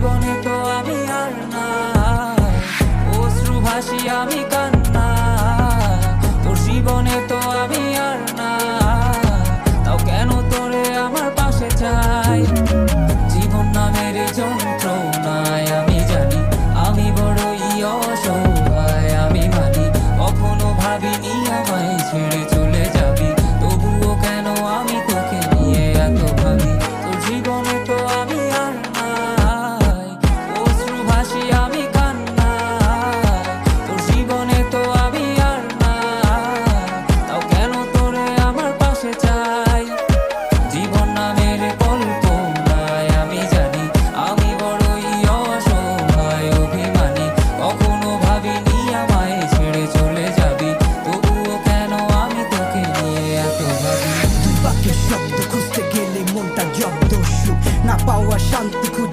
জীবনে তো আমি আর না, অশ্রু ভাসি আমি কান্না। তোর জীবনে তো আমি আর না, তাও কেন তোরে আমার পাশে চাই। জীবন নামের জন্য